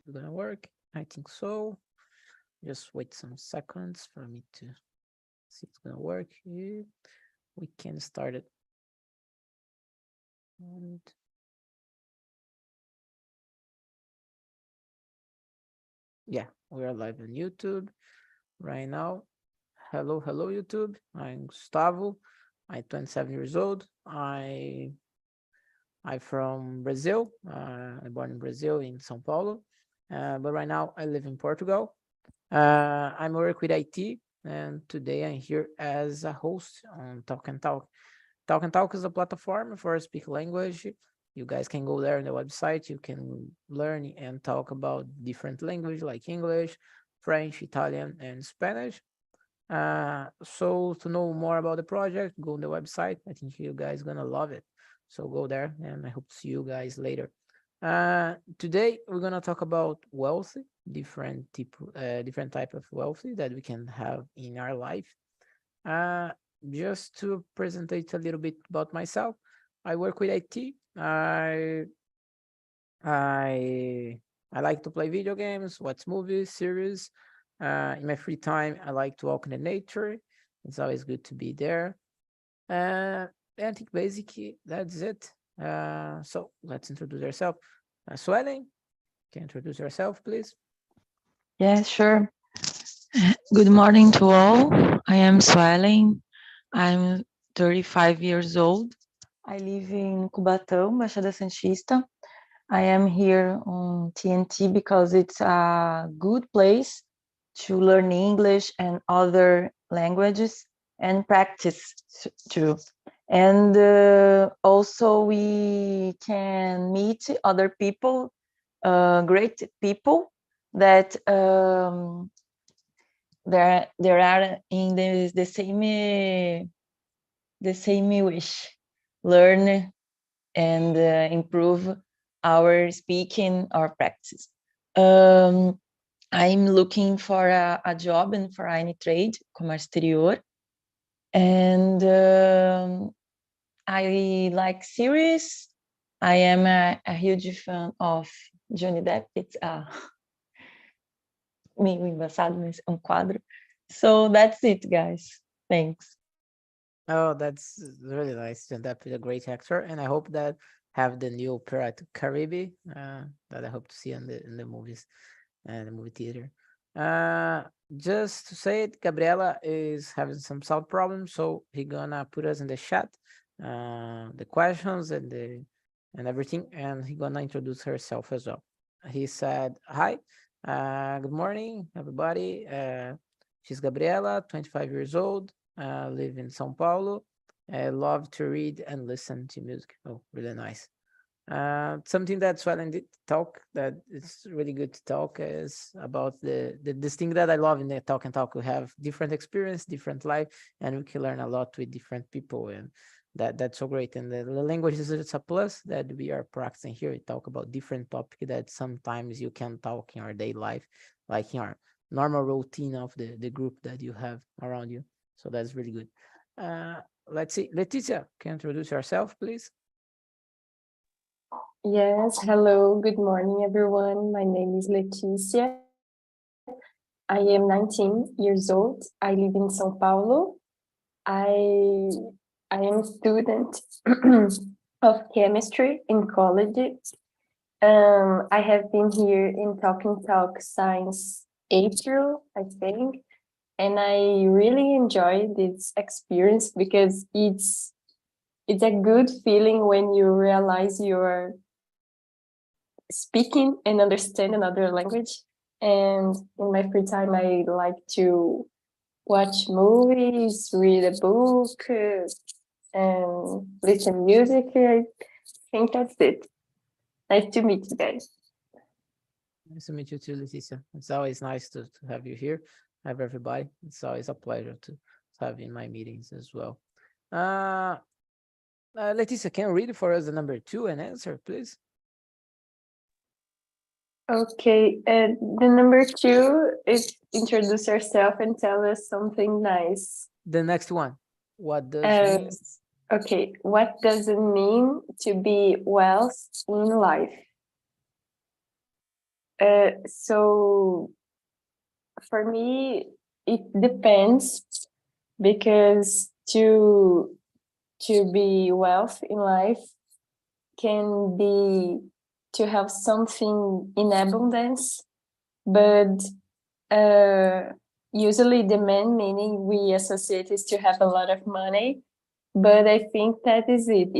it's gonna work. I think so. Just wait some seconds for me to see it's gonna work. Here. We can start it. And yeah, we are live on YouTube right now. Hello, YouTube. I'm Gustavo. I'm 27 years old. I'm from Brazil. I'm born in Brazil, in São Paulo. But right now I live in Portugal. I work with IT, and today I'm here as a host on Talk and Talk. Talk and Talk is a platform for speak language. You guys can go there on the website. You can learn and talk about different language like English, French, Italian, and Spanish. So to know more about the project, go on the website. I think you guys gonna love it. So go there, and I hope to see you guys later. Today we're gonna talk about wealth, different type of wealthy that we can have in our life. Uh, just to present a little bit about myself, I work with IT. I I like to play video games, watch movies, series. In my free time, I like to walk in the nature. It's always good to be there. I think basically that's it. So let's introduce ourselves. Swelling, can you introduce yourself, please? Yeah, sure. Good morning to all. I am Suelen. I'm 35 years old. I live in Cubatão, Baixada Santista. I am here on TNT because it's a good place to learn English and other languages and practice too. And also we can meet other people, great people that there are in the same wish, learn and improve our speaking or practice. I'm looking for a job and for any trade, comércio exterior, and I like series. I am a huge fan of Johnny Depp. It's meio embaçado, mas quadro. So that's it, guys. Thanks. Oh, that's really nice. And that is a great actor, and I hope that have the new Pirate Caribe that I hope to see in the movies and the movie theater. Uh, just to say it, Gabriela is having some sound problems, so he gonna put us in the chat, the questions and everything, and he gonna introduce herself as well. He said, "Hi, good morning, everybody. She's Gabriela, 25 years old, live in São Paulo. I love to read and listen to music." Oh, really nice. Something that Swellen did talk that it's really good to talk is about this thing that I love in the talk and talk. We have different experience, different life, and we can learn a lot with different people, and that's so great. And the language is it's a plus that we are practicing here. We talk about different topic that sometimes you can talk in your day life, like in our normal routine of the group that you have around you. So that's really good. Let's see, Leticia, can you introduce yourself, please? Yes, hello, good morning, everyone. My name is Leticia. I am 19 years old. I live in São Paulo. I am a student of chemistry in college. I have been here in Talk and Talk since April, I think, and I really enjoy this experience because it's a good feeling when you realize you're speaking and understand another language. And in my free time, I like to watch movies, read a book, and listen music. I think that's it. Nice to meet you guys. Nice to meet you too, Leticia. It's always nice to have you here, have everybody. It's always a pleasure to have you in my meetings as well. Leticia, can you read for us the number 2 and answer, please? Okay, the number 2 is introduce yourself and tell us something nice. The next one, what does mean? Okay, what does it mean to be wealth in life? So for me, it depends, because to be wealthy in life can be to have something in abundance, but usually the main meaning we associate is to have a lot of money. But I think that is it,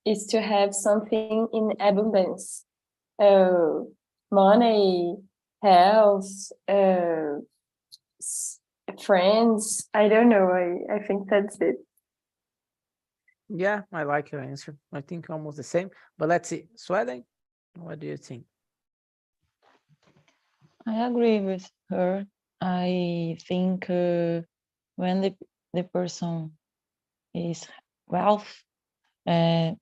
is to have something in abundance. Money, health, friends. I don't know. I think that's it. Yeah, I like your answer. I think almost the same. But let's see. Swelling, what do you think? I agree with her. I think when the person is wealth, the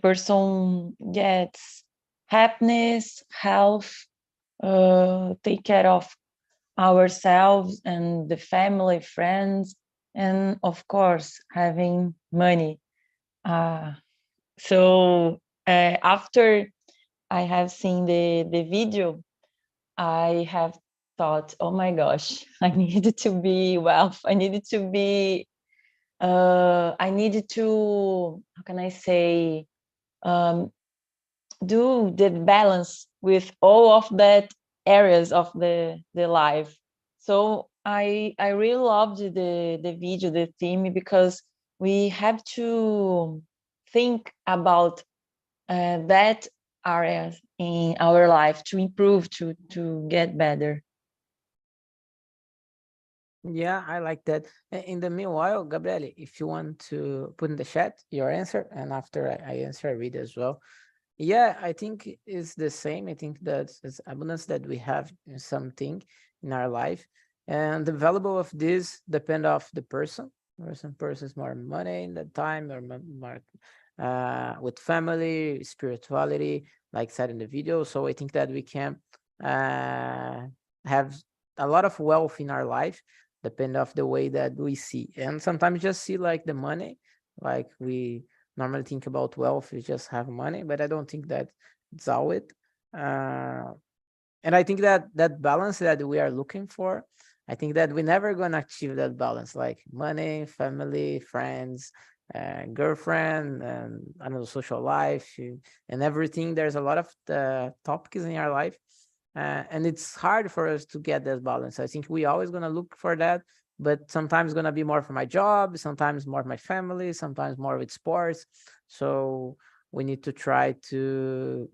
person gets happiness, health, take care of ourselves and the family, friends, and of course having money. So after I have seen the video, I have thought, oh my gosh, I needed to be wealth. I needed to be, I needed to, how can I say, do the balance with all of that areas of the life. So I really loved the video, the theme, because we have to think about that areas in our life to improve, to get better. Yeah, I like that. In the meanwhile, Gabriele, if you want to put in the chat your answer, and after I answer, I read as well. Yeah, I think it's the same. I think that it's abundance that we have in something in our life, and the value of this depend of the person. Or some persons more money in the time, or more with family, spirituality, like said in the video. So I think that we can have a lot of wealth in our life, depend of the way that we see. And sometimes just see like the money, like we normally think about wealth, you just have money, but I don't think that it's all it. And I think that that balance that we are looking for, I think that we're never gonna achieve that balance, like money, family, friends, girlfriend, and I don't know, social life, and everything. There's a lot of topics in our life, and it's hard for us to get that balance. I think we always gonna look for that, but sometimes gonna be more for my job, sometimes more my family, sometimes more with sports. So we need to try to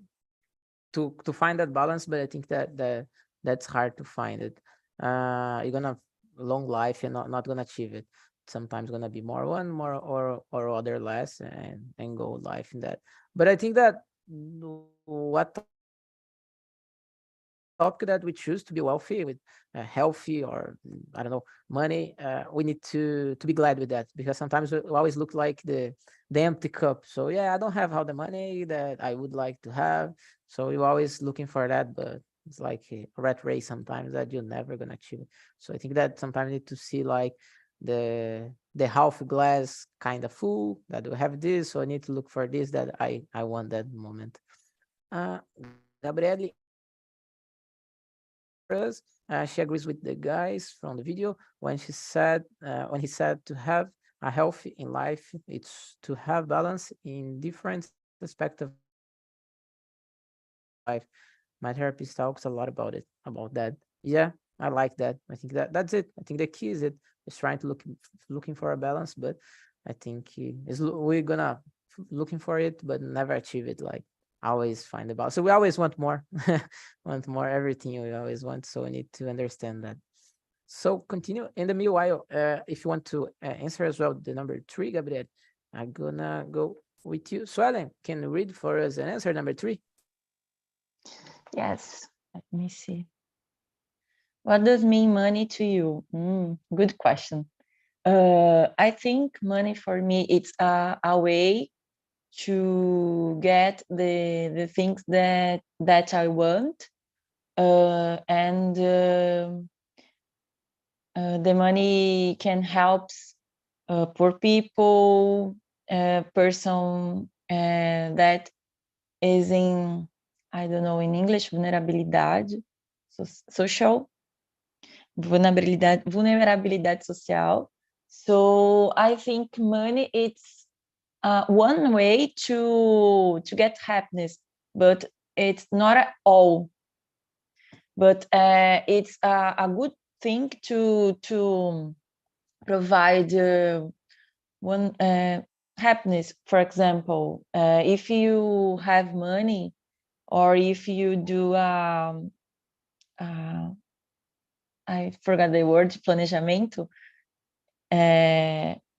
find that balance, but I think that's hard to find it. You're gonna long life, you're not gonna achieve it. Sometimes gonna be more one, more or other less, and go life in that. But I think that what topic that we choose to be wealthy with, healthy, or I don't know, money, we need to be glad with that, because sometimes we always look like the empty cup. So yeah, I don't have all the money that I would like to have, so you're always looking for that, but it's like a rat race sometimes that you're never gonna achieve it. So I think that sometimes you need to see like the half glass kind of full, that we have this, so I need to look for this, that I want that moment. Gabriele, us. She agrees with the guys from the video when he said to have a healthy in life, it's to have balance in different aspects of life. My therapist talks a lot about it, about that. Yeah, I like that. I think that's it. I think the key is trying to looking for a balance, but I think we're gonna looking for it, but never achieve it. Like always find the balance. So we always want more, want more everything we always want. So we need to understand that. So continue. In the meanwhile, if you want to answer as well the number 3, Gabriel, I'm gonna go with you. So Ellen, can you read for us an answer number 3? Yes, let me see. What does mean money to you? Good question. I think money for me, it's a way to get the things that I want, and the money can help poor people, person that is in, I don't know in English, vulnerabilidade. social, vulnerabilidade social. So I think money it's one way to get happiness, but it's not at all. But it's a good thing to provide one happiness. For example, if you have money, or if you do I forgot the word, planejamento.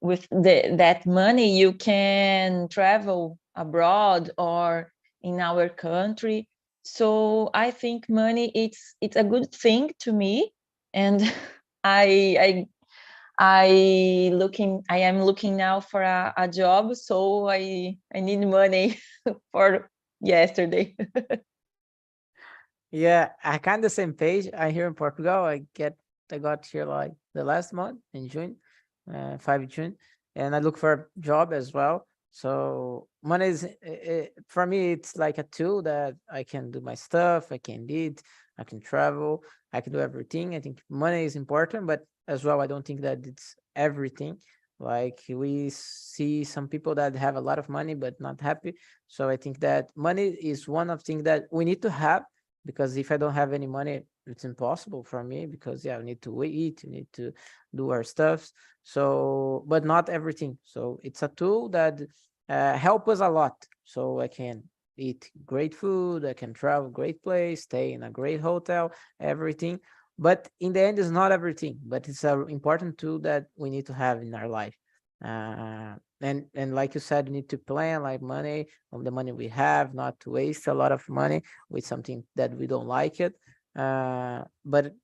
With that money, you can travel abroad or in our country. So I think money it's a good thing to me, and I am looking now for a job, so I need money for yesterday. Yeah, I kind of same page. I here in Portugal. I got here like the last month in June, 5 June, and I look for a job as well. So money is for me. It's like a tool that I can do my stuff. I can eat. I can travel. I can do everything. I think money is important, but as well, I don't think that it's everything. Like we see some people that have a lot of money but not happy. So I think that money is one of things that we need to have, because if I don't have any money, it's impossible for me, because yeah, we need to eat, we need to do our stuffs. So, but not everything. So it's a tool that help us a lot. So I can eat great food, I can travel great place, stay in a great hotel, everything. But in the end, it's not everything, but it's an important tool that we need to have in our life. And like you said, you need to plan like money of the money we have, not to waste a lot of money with something that we don't like it. But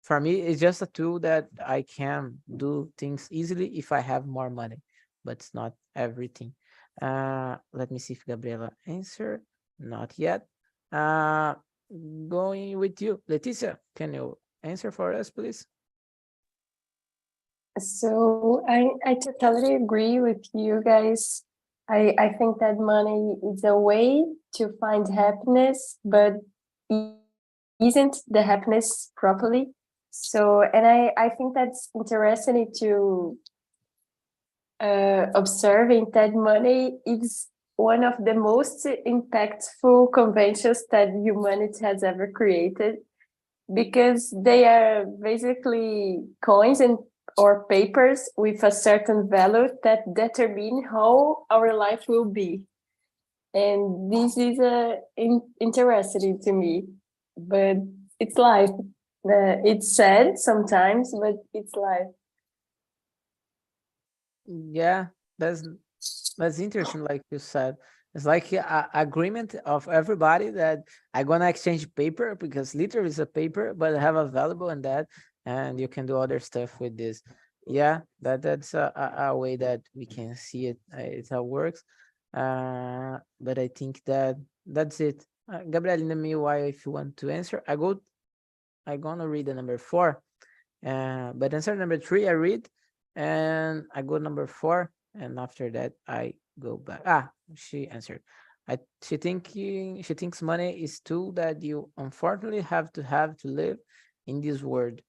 for me, it's just a tool that I can do things easily if I have more money, but it's not everything. Let me see if Gabriela answered. Not yet. Going with you, Leticia, can you answer for us, please? So I totally agree with you guys. I think that money is a way to find happiness, but isn't the happiness properly. So, and I think that's interesting to observing that money is one of the most impactful conventions that humanity has ever created, because they are basically coins and or papers with a certain value that determine how our life will be. And this is interesting to me, but it's life. It's sad sometimes, but it's life. Yeah, that's interesting, like you said. It's like a agreement of everybody that I'm gonna exchange paper, because literally it's a paper, but have a valuable in that, and you can do other stuff with this. Yeah, that's a way that we can see it. It's how it works. But I think that that's it. Gabriel, in the meanwhile, if you want to answer, I gonna read the number 4. But answer number 3, I read, and I go number 4, and after that I go back. She answered. She thinks money is tool that you unfortunately have to live in this world.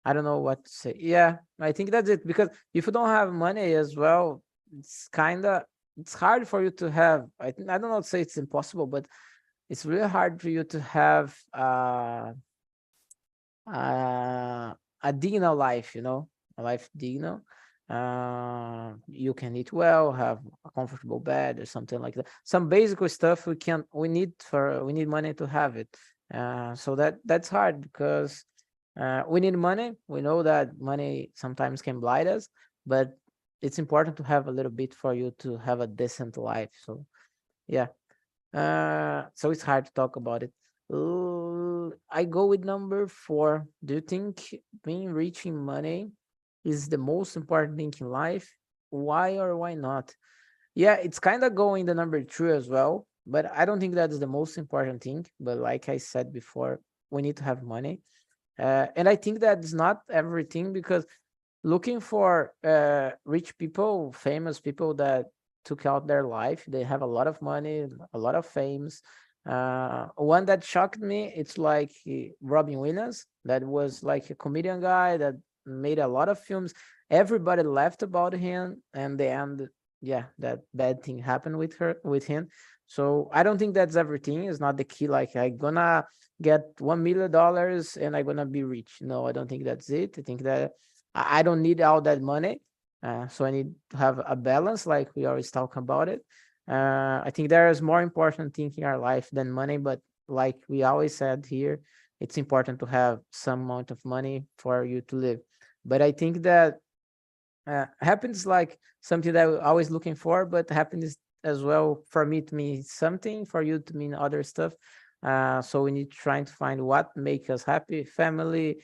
I don't know what to say. Yeah, I think that's it, because if you don't have money as well, it's hard for you to have. I don't know to say it's impossible, but it's really hard for you to have uh, a digno life, a life digno. You can eat well, have a comfortable bed or something like that. Some basic stuff we need money to have it. So that's hard, because we need money. We know that money sometimes can blind us, but it's important to have a little bit for you to have a decent life. So yeah. So it's hard to talk about it. I go with number 4. Do you think being rich in money is the most important thing in life? Why or why not? Yeah, it's kind of going the number 3 as well, but I don't think that is the most important thing. But like I said before, we need to have money. And I think that it's not everything, because looking for rich people, famous people that took out their life, they have a lot of money, a lot of fames, One that shocked me, it's like Robin Williams, that was like a comedian guy that made a lot of films. Everybody laughed about him, and the end, yeah, that bad thing happened with him. So I don't think that's everything. It's not the key. Like I gonna get $1 million and I'm gonna be rich. No, I don't think that's it. I think that I don't need all that money. So I need to have a balance, like we always talk about it. I think there is more important thing in our life than money, but like we always said here, it's important to have some amount of money for you to live. But I think that happens like something that we're always looking for, but happiness as well for me to mean something, for you to mean other stuff. So we need to try to find what make us happy, family,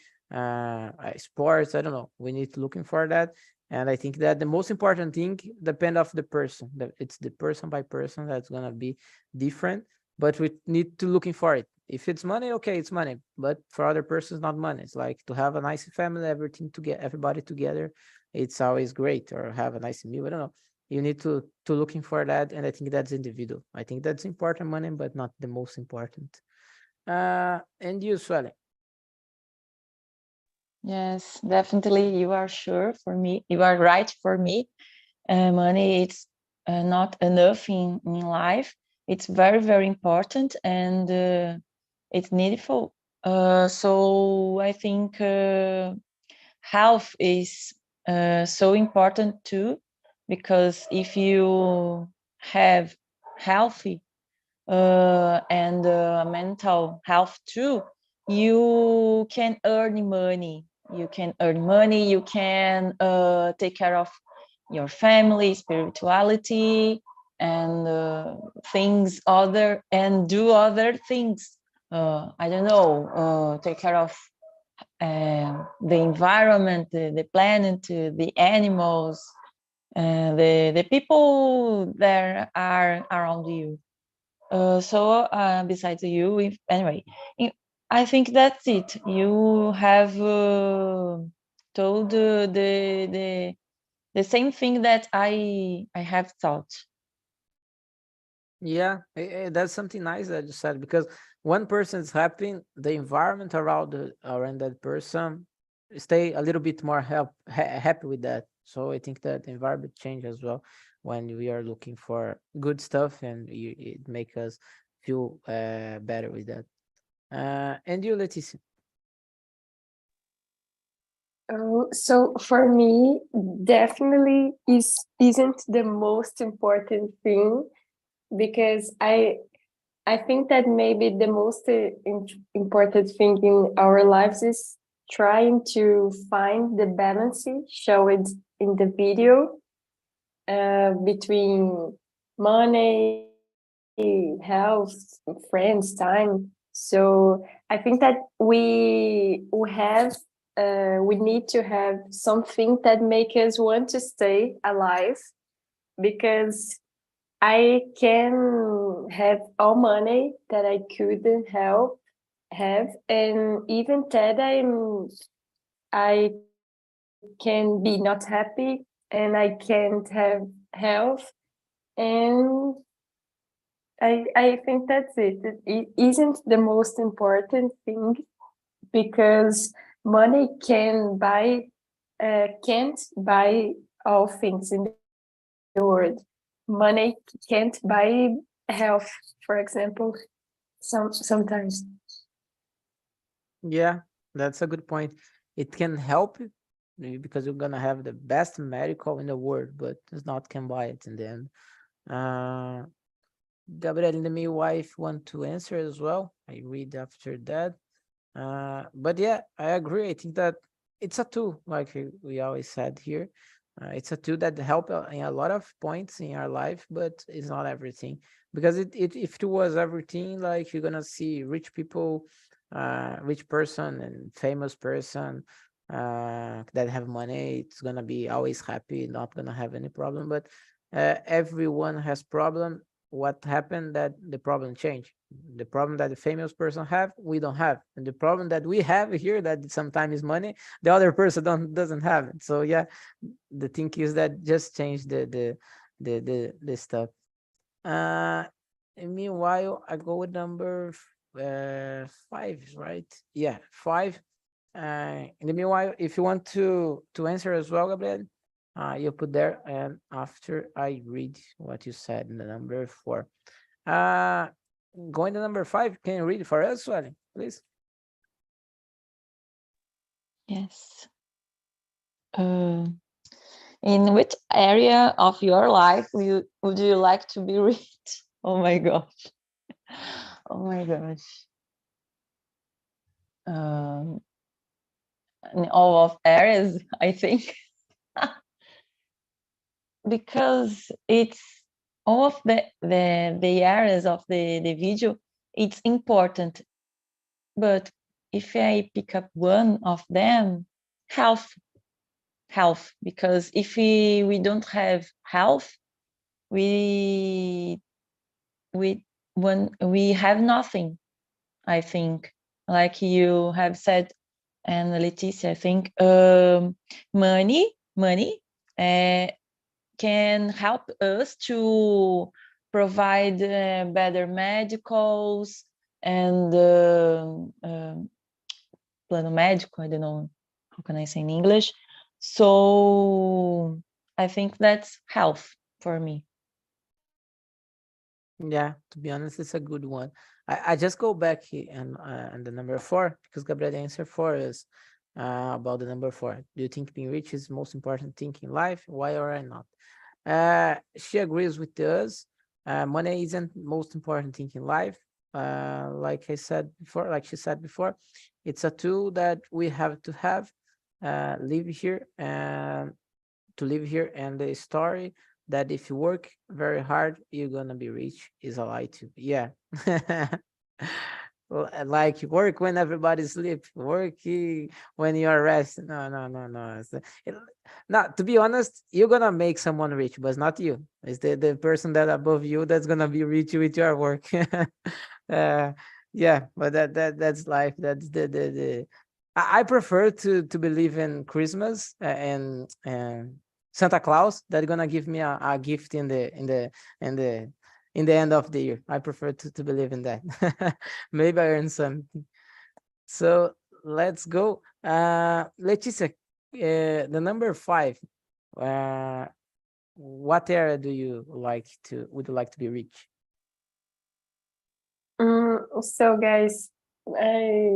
sports, I don't know. We need to looking for that. And I think that the most important thing depend of the person. That it's the person by person that's gonna be different, but we need to looking for it. If it's money, okay, it's money. But for other persons, not money. It's like to have a nice family, everything to get everybody together. It's always great, or have a nice meal. I don't know. You need to looking for that, and I think that's individual. I think that's important money, but not the most important. And you, Swelly? Yes, definitely. You are sure for me. You are right for me. Money it's not enough in life. It's very, very important and it's needful. So I think health is so important too, because if you have healthy and mental health too, you can earn money. You can earn money. You can take care of your family, spirituality, and things other and do other things. I don't know. Take care of the environment, the planet, the animals, the people that are around you. Besides you, anyway, I think that's it. You have told the same thing that I have thought. Yeah, that's something nice that you said, because one person is happy, the environment around that person stay a little bit more happy with that. So I think that the environment change as well when we are looking for good stuff, and it make us feel better with that. And you, Leticia? So for me, definitely isn't the most important thing, because I think that maybe the most important thing in our lives is trying to find the balance showed in the video between money, health, friends, time. So I think that we need to have something that make us want to stay alive, because I can have all money that I couldn't have, and even that I can be not happy, and I can't have health, and I think that's it. It isn't the most important thing, because money can't buy all things in the world. Money can't buy health, for example. Sometimes. Yeah, that's a good point. It can help you because you're gonna have the best medical in the world, but it's not can buy it in the end. Uh, Gabriel, in the meanwhile, want to answer as well. I read after that. But yeah, I agree. I think that it's a tool, like we always said here. It's a tool that help in a lot of points in our life, but it's not everything. Because if it was everything, like you're gonna see rich people, rich person and famous person that have money, it's gonna be always happy, not gonna have any problem. But everyone has problem. What happened that the problem changed? The problem that the famous person have, we don't have, and the problem that we have here that sometimes is money, the other person doesn't have it. So yeah, the thing is that just change the stuff. Uh, meanwhile, I go with number 5, right? Yeah, 5. In the meanwhile, if you want to answer as well, Gabriel, you put there, and after I read what you said in the number 4. Going to number 5, can you read for us, Swally, please? Yes. In which area of your life would you like to be rich? Oh my gosh. Oh my gosh. In all of areas, I think. Because it's all of the areas of the video, it's important. But if I pick up one of them, health, because if we don't have health, we have nothing, I think. Like you have said, and Leticia, I think money can help us to provide better medicals and plano médico, I don't know how can I say in English. So I think that's health for me. Yeah, to be honest, it's a good one. I just go back and the number 4, because Gabriel answer 4 is about the number 4. Do you think being rich is the most important thing in life? Why or why not? She agrees with us. Money isn't most important thing in life. Like she said before, it's a tool that we have to have, live here, and to live here. And the story that if you work very hard, you're gonna be rich is a lie too. Yeah. Like work when everybody sleep, work when you're resting. No. Not to be honest, you're gonna make someone rich, but it's not you. It's the person that above you that's gonna be rich with your work. Yeah, but that's life. That's the I prefer to believe in Christmas and Santa Claus that gonna give me a gift in the end of the year. I prefer to believe in that. Maybe I earn something. So let's go. Leticia, the number 5. What area would you like to be rich? So guys, I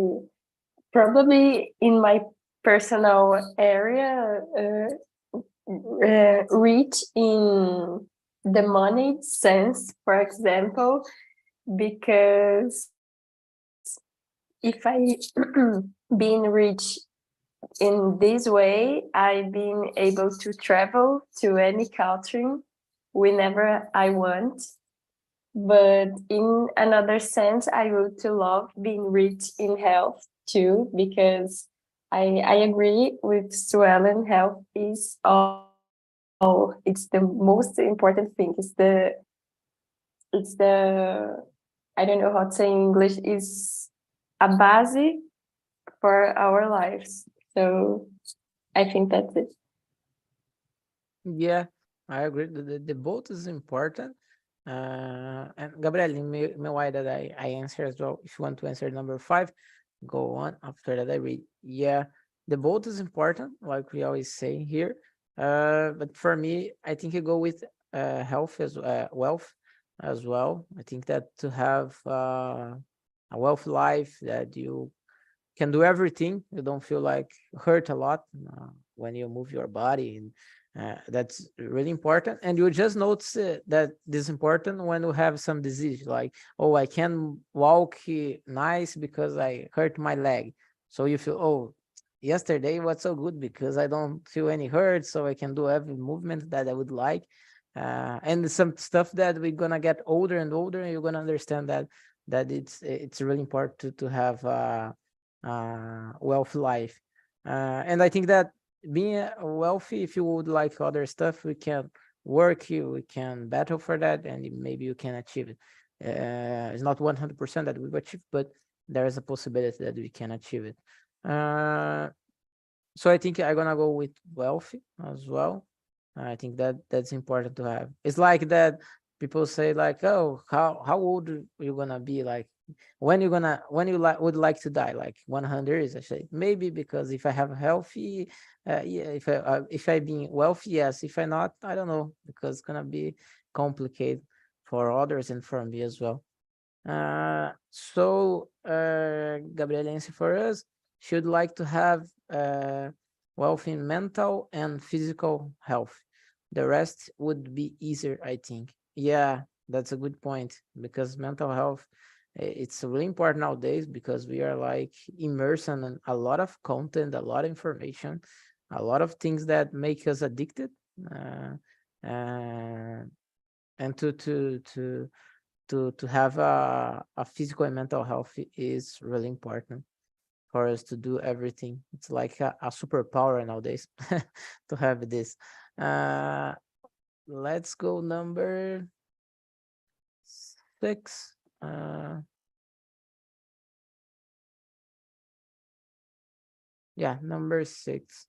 probably in my personal area, rich in the money sense, for example, because if I been rich in this way, I've been able to travel to any country whenever I want. But in another sense, I would to love being rich in health too, because I agree with Suellen. Health is it's the most important thing. It's the I don't know how to say in English, is a base for our lives. So I think that's it. Yeah, I agree. The both is important. And Gabriel, meanwhile that I answer as well. If you want to answer number 5, go on. After that, I read. Yeah, the both is important, like we always say here. But for me, I think you go with health as wealth as well. I think that to have a wealthy life that you can do everything, you don't feel like hurt a lot when you move your body, and that's really important. And you just notice that this is important when you have some disease, like, oh, I can walk nice because I hurt my leg. So you feel, oh, yesterday was so good because I don't feel any hurt, so I can do every movement that I would like. And some stuff that we're gonna get older and older, and you're gonna understand that it's really important to have wealthy life. And I think that being wealthy, if you would like other stuff, we can work, we can battle for that, and maybe you can achieve it. It's not 100% that we will achieve, but there is a possibility that we can achieve it. So I think I'm gonna go with wealthy as well. I think that that's important to have. It's like that people say like, oh, how old you gonna be, like when you would like to die, like 100 years. I say maybe, because if I have healthy, yeah, if I being wealthy, yes. If I not, I don't know, because it's gonna be complicated for others and for me as well. So Gabriel answer for us, should like to have wealth in mental and physical health. The rest would be easier, I think. Yeah, that's a good point, because mental health, it's really important nowadays, because we are like immersed in a lot of content, a lot of information, a lot of things that make us addicted. Uh, uh, and to have a physical and mental health is really important for us to do everything. It's like a superpower nowadays to have this. Uh, let's go number 6. Yeah, number 6.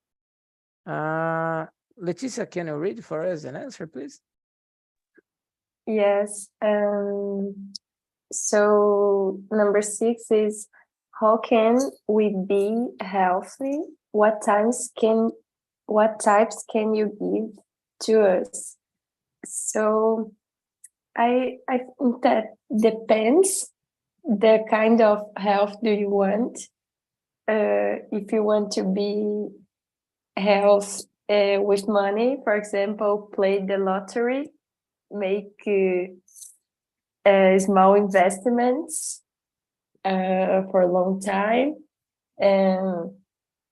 Leticia, can you read for us an answer, please? Yes. So number 6 is, how can we be healthy? What types can you give to us? So I think that depends the kind of health do you want. If you want to be health with money, for example, play the lottery, make small investments for a long time, and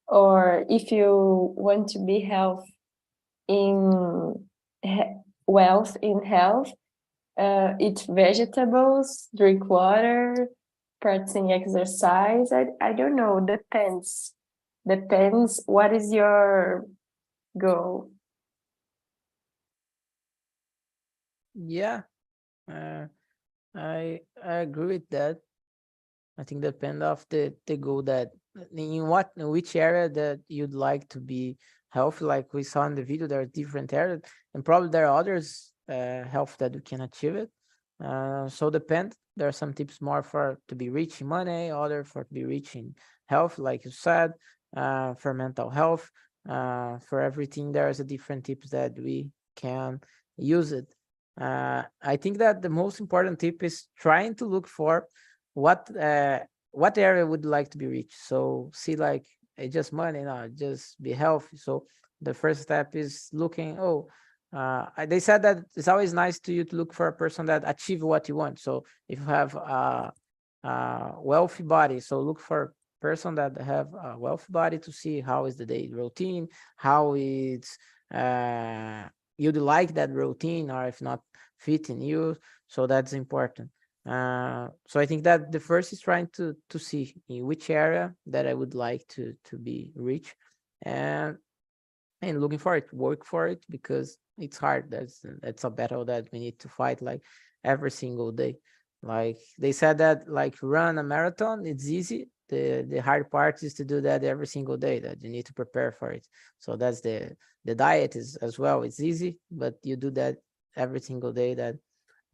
or if you want to be health in wealth in health, eat vegetables, drink water, practicing exercise. I don't know, depends what is your goal. Yeah, uh, I agree with that. I think depend of the goal, that in which area that you'd like to be healthy. Like we saw in the video, there are different areas, and probably there are others health that you can achieve it. So depend. There are some tips more for to be rich in money, other for to be rich in health, like you said, for mental health. For everything, there's a different tips that we can use it. I think that the most important tip is trying to look for what area would you like to be rich. So see, like just money, no, just be healthy. So the first step is looking, they said that it's always nice to you to look for a person that achieve what you want. So if you have a wealthy body, so look for a person that have a wealthy body to see how is the daily routine, how it's you'd like that routine, or if not fitting you. So that's important. So I think that the first is trying to see in which area that I would like to be rich, and looking for it, work for it, because it's hard. That's a battle that we need to fight like every single day. Like they said that like run a marathon, it's easy. The hard part is to do that every single day, that you need to prepare for it. So that's the diet is as well. It's easy, but you do that every single day.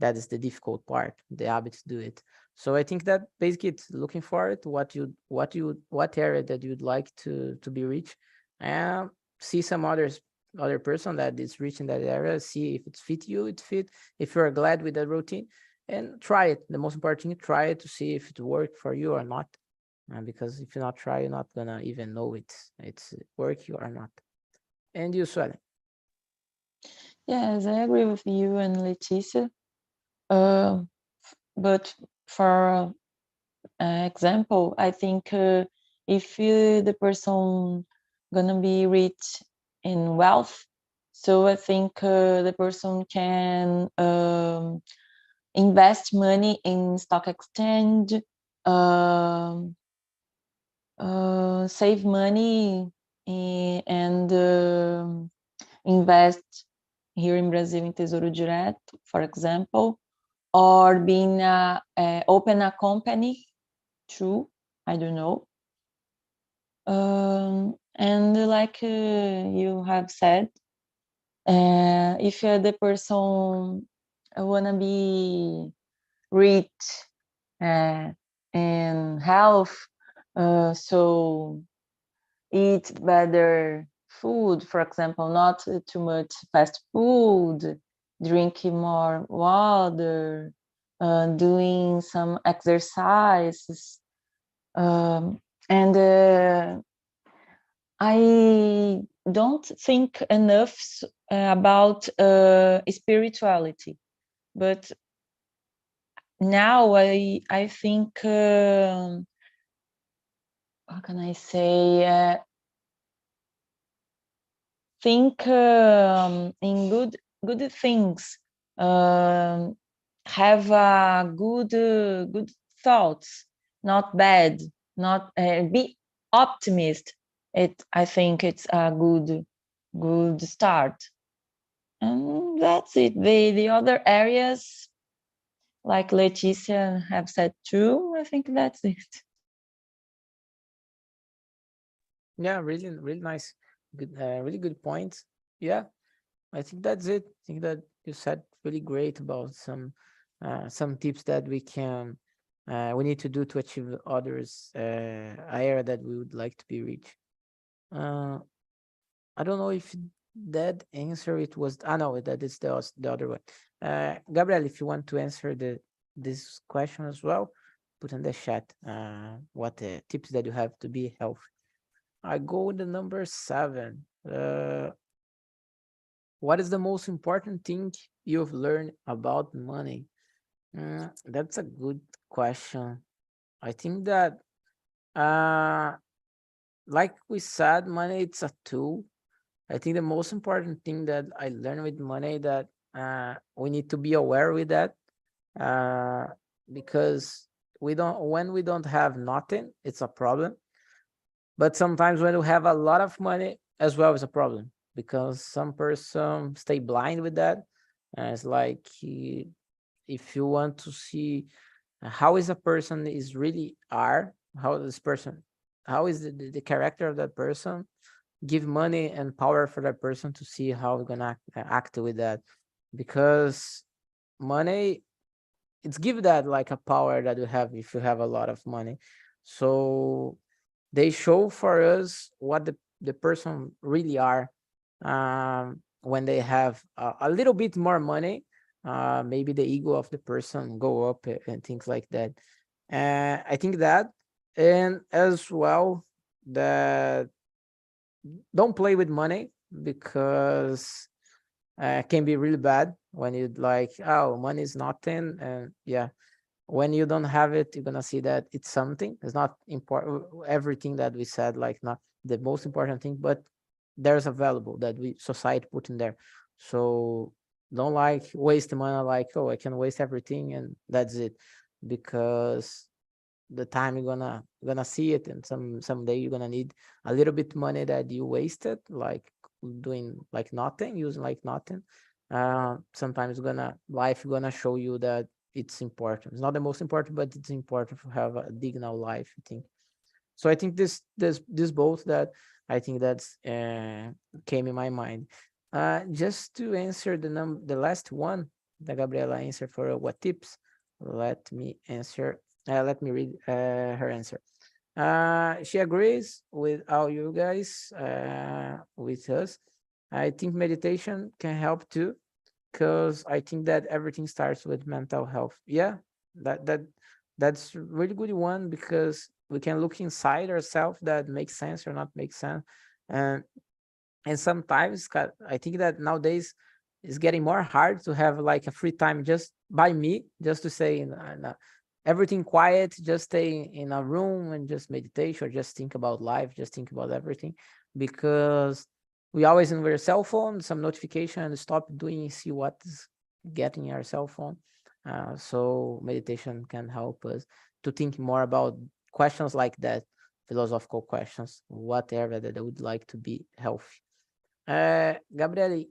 That is the difficult part, the habit to do it. So I think that basically it's looking for it, what area that you'd like to be rich, and see some other person that is rich in that area, see if it's fit you, it fit, if you're glad with that routine, and try it. The most important thing, try it to see if it work for you or not. Because if you not try, you're not gonna even know it's work you or not. And you, Suelen? Yes, I agree with you and Leticia. But for example, I think if the person gonna be rich in wealth, so I think the person can invest money in stock exchange, um save money and invest here in Brazil in Tesouro Direto, for example, or being open a company too. I don't know. And like you have said, if the person I want to be rich in health, so eat better food, for example, not too much fast food, drinking more water, doing some exercises, and I don't think enough about spirituality, but now I think how can I say, think in good things, have a good thoughts, not bad, not be optimist. I think it's a good start, and that's it. The other areas, like Leticia have said too, I think that's it. Yeah, really, really nice. Good, really good points. Yeah, I think that's it. I think that you said really great about some tips that we need to do to achieve others area that we would like to be reached. Uh, I don't know if that answer it was. Ah, no, that is the other one. Gabriel, if you want to answer this question as well, put in the chat what tips that you have to be healthy. I go with the number 7. What is the most important thing you've learned about money? That's a good question. I think that, like we said, money it's a tool. I think the most important thing that I learned with money that we need to be aware with that, uh, because when we don't have nothing, it's a problem. But sometimes when you have a lot of money as well is a problem because some person stay blind with that. And it's like if you want to see how is a person is really are, how is the character of that person, give money and power for that person to see how we're gonna act with that. Because money, it's give that like a power that you have if you have a lot of money. So they show for us what the person really are when they have a little bit more money. Maybe the ego of the person go up and things like that. I think that, and as well, that don't play with money because can be really bad when you like, oh, money is nothing. And yeah, when you don't have it, you're gonna see that it's something. It's not important. Everything that we said, like not the most important thing, but there's a valuable that we society put in there. So don't like waste money like, oh, I can waste everything and that's it, because the time you're gonna see it, and someday you're gonna need a little bit money that you wasted, like doing like nothing, using like nothing. Sometimes life gonna show you that it's important. It's not the most important, but it's important to have a dignity life, I think. So I think this both that I think that's came in my mind. Just to answer the last one that Gabriela answered for what tips, let me answer. Let me read her answer. She agrees with all you guys, with us. I think meditation can help too, because I think that everything starts with mental health. Yeah, that's really good one, because we can look inside ourselves that makes sense or not make sense. And and sometimes I think that nowadays it's getting more hard to have like a free time just by me, just to say everything quiet, just stay in a room and just meditate or just think about life, just think about everything, because we always in our cell phone, some notification, and stop doing, see what is getting our cell phone. So meditation can help us to think more about questions like that, philosophical questions, whatever that I would like to be healthy. Gabriele,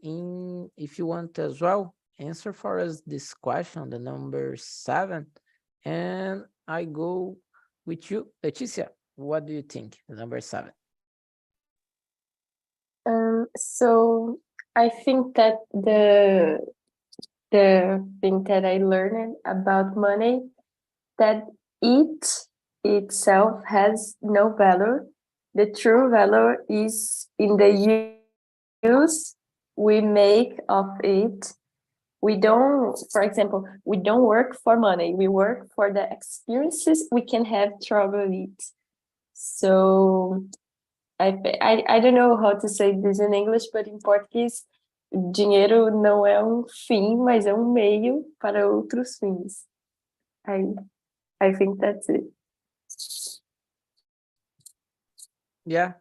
if you want as well, answer for us this question, the number 7, and I go with you, Leticia. What do you think? The number 7. So I think that the thing that I learned about money, that it itself has no value. The true value is in the use we make of it. We don't, for example, we don't work for money. We work for the experiences we can have through it. So I don't know how to say this in English, but em português, dinheiro não é fim, mas é meio para outros fins. I think that's it. Yeah,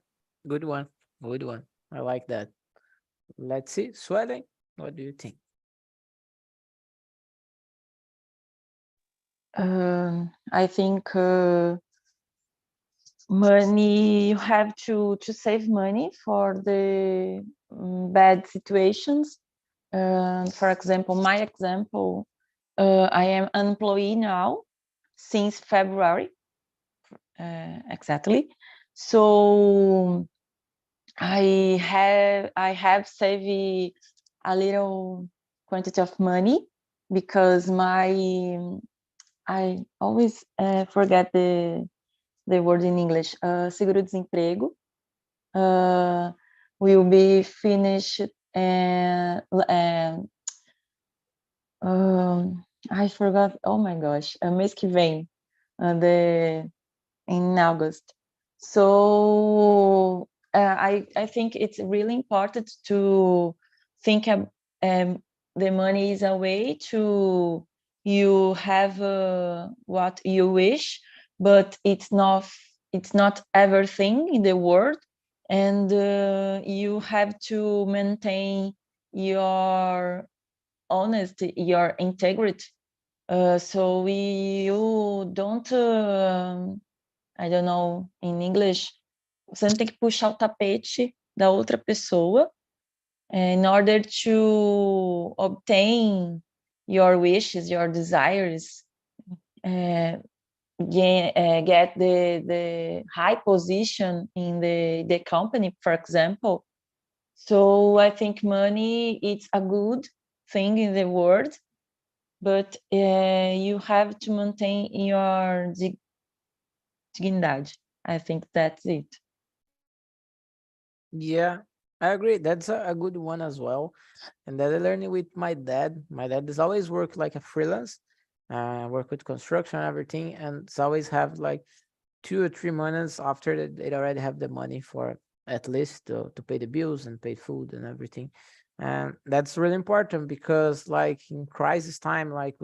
good one. Good one. I like that. Let's see. Suelen, what do you think? I think money, you have to save money for the bad situations. For example, my example, I am an employee now since February, exactly. So I have saved a little quantity of money because I always forget the word in English. Seguro-desemprego will be finished and I forgot. Oh my gosh, mês que vem, in August. So I think it's really important to think the money is a way to you have what you wish, but it's not everything in the world, and you have to maintain your honesty, your integrity. So you don't I don't know, in English, você não tem que puxar o tapete da outra pessoa in order to obtain your wishes, your desires, get the high position in the company, for example. So I think money is a good thing in the world, but you have to maintain your dignidade. I think that's it. Yeah, I agree. That's a good one as well. And that I learned with my dad. My dad has always worked like a freelance, work with construction and everything, and it's always have like 2 or 3 months after that they already have the money for at least to pay the bills and pay food and everything. And that's really important because like in crisis time, like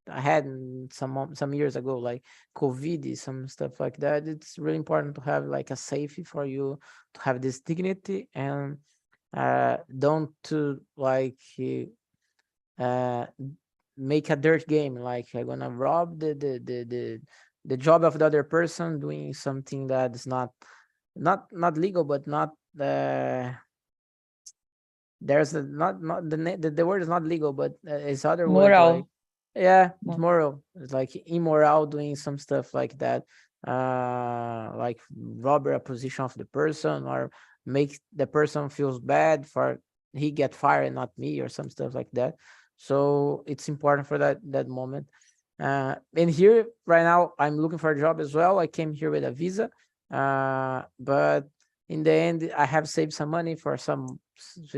I had some years ago, like COVID, some stuff like that. It's really important to have like a safety for you to have this dignity and don't to like uh make a dirt game, like I'm gonna rob the job of the other person doing something that is not legal, but not there's a, not the word is not legal, but it's other word Moral. like yeah, it's moral. It's like immoral, doing some stuff like that, like rob a position of the person or make the person feels bad for he get fired and not me or some stuff like that. So it's important for that moment. And here right now I'm looking for a job as well. I came here with a visa, but in the end I have saved some money for to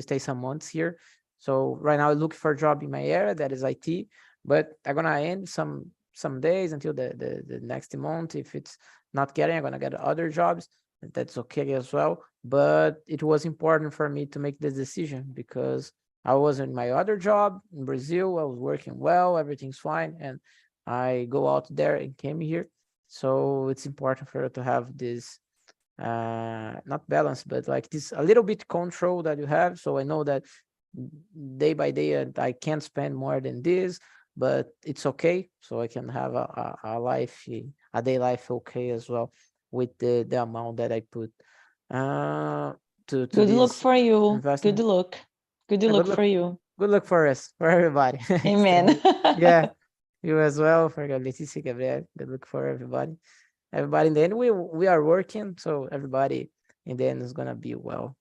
stay some months here. So right now I look for a job in my area that is IT, but I'm gonna end some days until the next month. If it's not getting, I'm gonna get other jobs. That's okay as well. But it was important for me to make this decision because I was in my other job in Brazil. I was working well, everything's fine, and I go out there and came here. So it's important for you to have this not balance, but like this a little bit control that you have. So I know that day by day I can't spend more than this, but it's okay. So I can have a life, a day life okay as well with the amount that I put to Good luck this for you. investment. Good luck. Good Yeah, luck for you. good luck for us, for everybody. Amen. Yeah, you as well, for Leticia, Gabriel. Good luck for everybody. Everybody in the end, we are working, so everybody in the end is gonna be well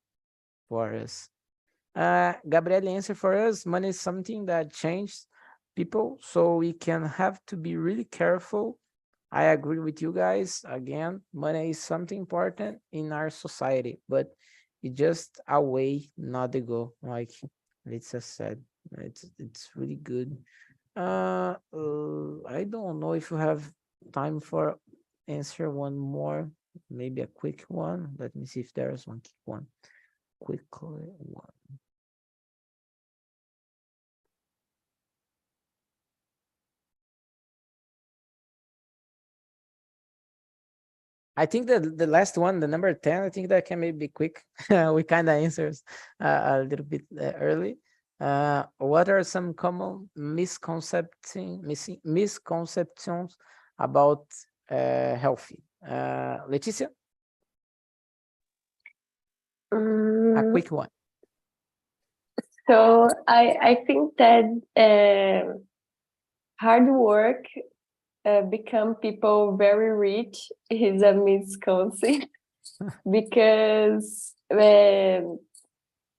for us. Gabriele answered for us, money is something that changed people, so we can have to be really careful. I agree with you guys. Again, money is something important in our society, but it's just a way, not the goal. Like Lisa said, it's really good. I don't know if you have time for answer one more, maybe a quick one. Let me see if there's one quick one. Quickly one. I think that the last one, the number 10, I think that can maybe be quick. We kind of answers a little bit early. What are some common misconceptions about healthy? Leticia, a quick one. So I think that hard work become people very rich is a misconception because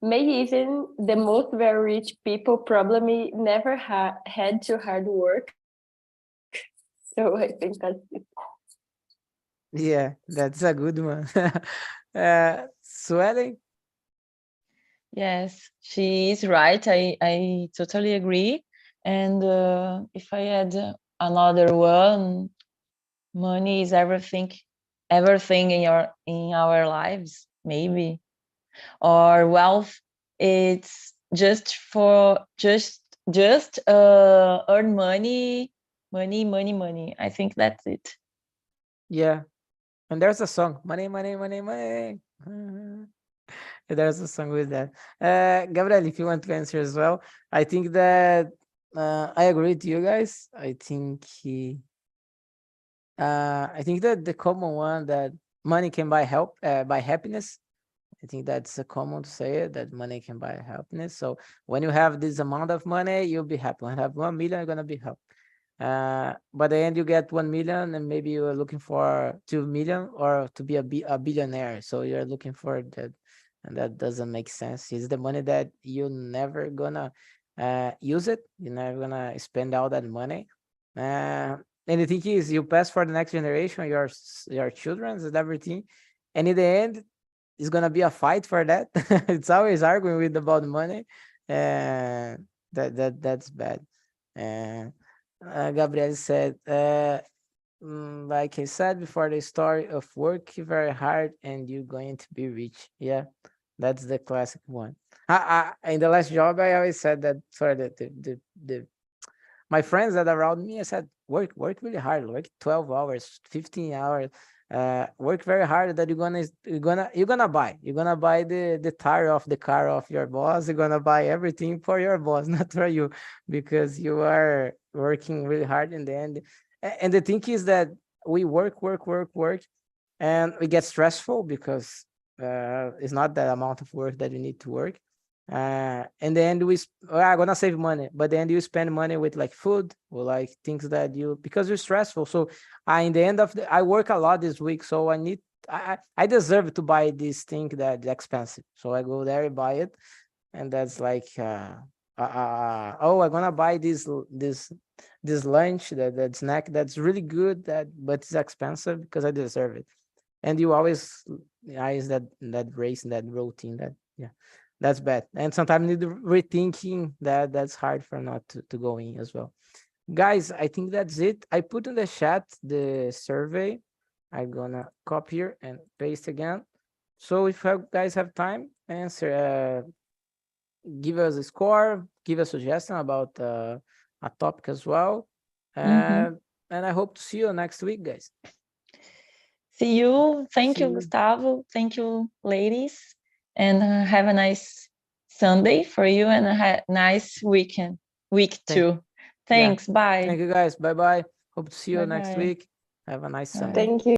maybe even the most very rich people probably never had to hard work. So I think that's it. Yeah, that's a good one. Swelling? Yes, she is right. I totally agree. And if I add another one, money is everything in our lives, maybe. Or wealth, it's just earn money. I think that's it. Yeah. And there's a song, money, money, money, money. There's a song with that. Gabriel, if you want to answer as well, I think that I agree with you guys. I think that the common one that money can buy buy happiness. I think that's a common to say it, that money can buy happiness. So when you have this amount of money, you'll be happy. When you have 1 million, you're gonna be happy. By the end you get 1 million and maybe you are looking for 2 million or to be a billionaire. So you're looking for that, and that doesn't make sense. It's the money that you're never gonna use it. You're never gonna spend all that money. And the thing is, you pass for the next generation, your children's and everything, and in the end, it's gonna be a fight for that. It's always arguing with about money, and that's bad. And Gabriel said, like I said before, the story of work very hard and you're going to be rich. Yeah, that's the classic one. In the last job, I always said that for the my friends that are around me, I said, work really hard, work 12 hours, 15 hours, work very hard that you're gonna buy the tire of the car of your boss. You're gonna buy everything for your boss, not for you, because you are working really hard in the end. And the thing is that we work, and we get stressful because it's not that amount of work that we need to work. And then I'm gonna save money, but then you spend money with like food or like things that because you're stressful. So in the end of I work a lot this week, so I deserve to buy this thing that's expensive. So I go there and buy it, and that's like oh, I'm gonna buy this lunch, that snack that's really good, but it's expensive because I deserve it. And you always eyes that race, that routine, that yeah, that's bad. And sometimes need rethinking that's hard for not to go in as well. Guys, I think that's it. I put in the chat the survey. I'm gonna copy here and paste again. So if you guys have time, answer, give us a score, give a suggestion about a topic as well. And I hope to see you next week, guys. See you. Thank See you, you. Gustavo. Thank you, ladies. And have a nice Sunday for you and a nice week too. Thanks. Bye. Thank you, guys. Bye-bye. Hope to see you next Bye-bye. week. Have a nice Bye. Sunday. Thank you.